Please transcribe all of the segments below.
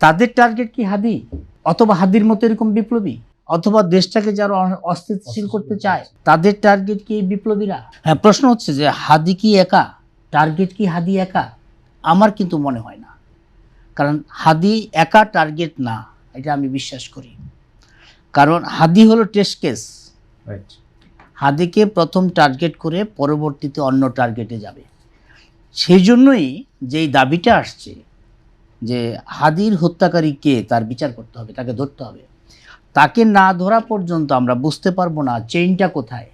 তাদের টার্গেট কি হাদি, অথবা হাদির মতো এরকম বিপ্লবী, অথবা দেশটাকে যারা অস্থিতিশীল করতে চায় তাদের টার্গেট কি বিপ্লবীরা? হ্যাঁ, প্রশ্ন হচ্ছে যে হাদি কি একা, টার্গেট কি হাদি একা? আমার কিন্তু মনে হয় না, কারণ হাদি একা টার্গেট না, এটা আমি বিশ্বাস করি। কারণ হাদি হলো টেস্ট কেস, হাদিকে প্রথম টার্গেট করে পরবর্তীতে অন্য টার্গেটে যাবে। সেই জন্যই যেই দাবিটা আসছে যে হাদির হত্যাকারী কে তার বিচার করতে হবে, তাকে ধরতে হবে। তাকে না ধরা পর্যন্ত আমরা বুঝতে পারবো না চেইনটা কোথায়,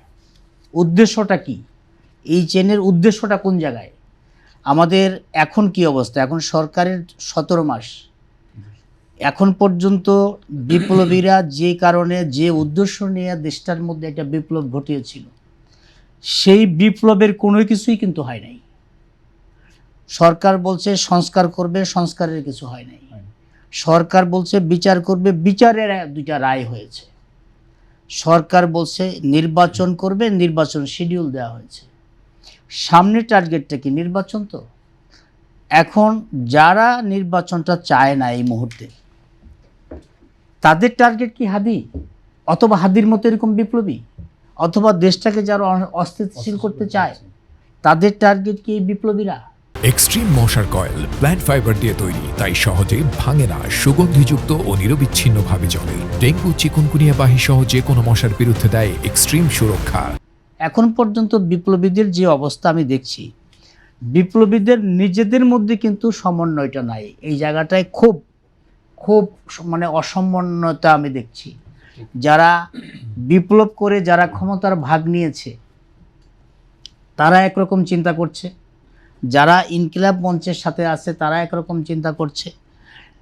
উদ্দেশ্যটা কি, এই চেনের উদ্দেশ্যটা কোন জায়গায়। আমাদের এখন কি অবস্থা, এখন সরকারের 17 মাস, এখন পর্যন্ত বিপ্লবীরা যে কারণে যে উদ্দেশ্য নিয়ে দেশটার মধ্যে একটা বিপ্লব ঘটিয়েছিল, সেই বিপ্লবের কোনো কিছুই কিন্তু হয় নাই। সরকার বলছে সংস্কার করবে, সংস্কারের কিছু হয় নাই। সরকার বলছে বিচার করবে, বিচারের 2টা রায় হয়েছে। সরকার বলছে নির্বাচন করবে, নির্বাচন শিডিউল দেওয়া হয়েছে। সামনে টার্গেটটা কি নির্বাচন? তো এখন যারা নির্বাচনটা চায় না এই মুহূর্তে, তাদের টার্গেট কি হাদি, অথবা হাদির মতো এরকম বিপ্লবী, অথবা দেশটাকে যারা অস্থিতিশীল করতে চায় তাদের টার্গেট কি বিপ্লবীরা? এক্সট্রিম মশার কয়েল প্ল্যান্ট ফাইবার দিয়ে তৈরি, তাই সহজে ভাঙে না, সুগন্ধিযুক্ত ও নিরবিচ্ছিন্নভাবে জ্বলে। ডেঙ্গু, চিকুনগুনিয়া বাহি সহ যে কোনো মশার বিরুদ্ধে দেয় এক্সট্রিম সুরক্ষা। এখন পর্যন্ত বিপ্লবীদের যে অবস্থা আমি দেখছি, বিপ্লবীদের নিজেদের মধ্যে কিন্তু সমন্বয়টা নাই। এই জায়গাটায় খুব খুব মানে অসমন্বয়তা আমি দেখছি। যারা বিপ্লব করে যারা ক্ষমতার ভাগ নিয়েছে তারা একরকম চিন্তা করছে, যারা ইনকিলাব মঞ্চের সাথে আছে তারা একরকম চিন্তা করছে,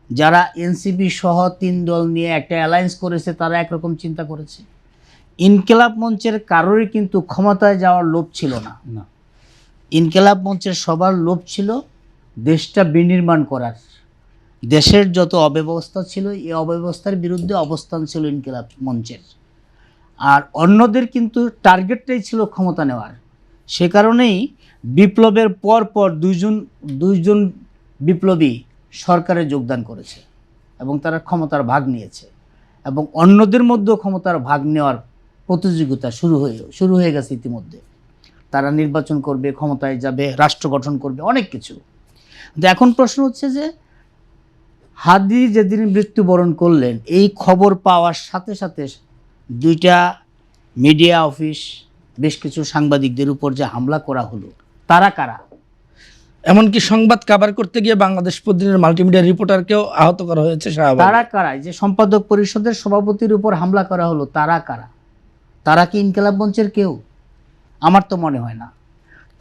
যারা এনসিপি সহ 3 দল নিয়ে একটা অ্যালায়েন্স করেছে তারা একরকম চিন্তা করেছে। ইনকিলাব মঞ্চের কারোরই কিন্তু ক্ষমতায় যাওয়ার লোভ ছিল না। ইনকিলাব মঞ্চের সবার লোভ ছিল দেশটা বিনির্মাণ করার। দেশের যত অব্যবস্থা ছিল এই অব্যবস্থার বিরুদ্ধে অবস্থান ছিল ইনকিলাব মঞ্চের। আর অন্যদের কিন্তু টার্গেটটাই ছিল ক্ষমতা নেওয়ার। সে কারণেই বিপ্লবের পর দুইজন বিপ্লবী সরকারে যোগদান করেছে এবং তারা ক্ষমতার ভাগ নিয়েছে, এবং অন্যদের মধ্যেও ক্ষমতার ভাগ নেওয়ার প্রতিযোগিতা শুরু হয়ে গেছে ইতিমধ্যে। তারা নির্বাচন করবে, ক্ষমতায় যাবে, রাষ্ট্র গঠন করবে, অনেক কিছু। কিন্তু এখন প্রশ্ন হচ্ছে যে হাদি যেদিন মৃত্যুবরণ করলেন, এই খবর পাওয়ার সাথে সাথে 2টা মিডিয়া অফিস, বেশ কিছু সাংবাদিকদের উপর যে হামলা করা হলো, তারা কারা? এমনকি সংবাদ কভার করতে গিয়ে বাংলাদেশ প্রতিদিনের মাল্টিমিডিয়া রিপোর্টারকেও আহত করা হয়েছে। তারা কারা? যে সম্পাদক পরিষদের সভাপতির উপর হামলা করা হলো, তারা কারা? তারা কি ইনকিলাব মঞ্চের কেউ? আমার তো মনে হয় না।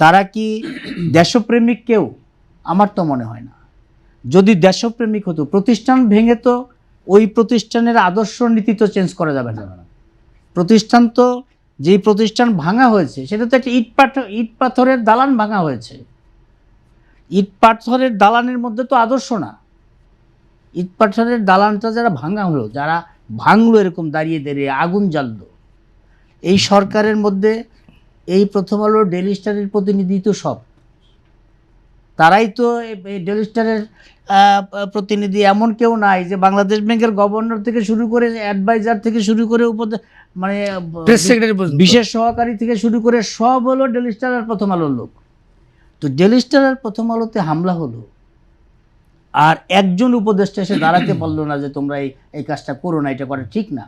তারা কি দেশপ্রেমিক কেউ? আমার তো মনে হয় না। যদি দেশপ্রেমিক হতো, প্রতিষ্ঠান ভেঙে তো ওই প্রতিষ্ঠানের আদর্শ নীতি তো চেঞ্জ করা যাবে না। প্রতিষ্ঠান তো, যেই প্রতিষ্ঠান ভাঙা হয়েছে সেটা তো একটা ইট পাথরের দালান ভাঙা হয়েছে। ইট পাথরের দালানের মধ্যে তো আদর্শ না। ইট পাথরের দালানটা যারা ভাঙা হলো, যারা ভাঙলো এরকম দাঁড়িয়ে দাঁড়িয়ে আগুন জ্বাললো, এই সরকারের মধ্যে এই প্রথম আলো ডেইলি স্টারের প্রতিনিধি তো সব তারাই তো। ডেইলি স্টারের প্রতিনিধি এমন কেউ নাই যে বাংলাদেশ ব্যাংকের গভর্নর থেকে শুরু করে অ্যাডভাইজার থেকে শুরু করে মানে প্রেস সেক্রেটারি, বিশেষ সহকারী থেকে শুরু করে সব হলো ডেইলি স্টারের প্রথম আলোর লোক। তো ডেইলি স্টারের প্রথম আলোতে হামলা হলো, আর একজন উপদেষ্টা এসে দাঁড়াতে পারলো না যে তোমরা এই কাজটা করো না, এটা করা ঠিক না।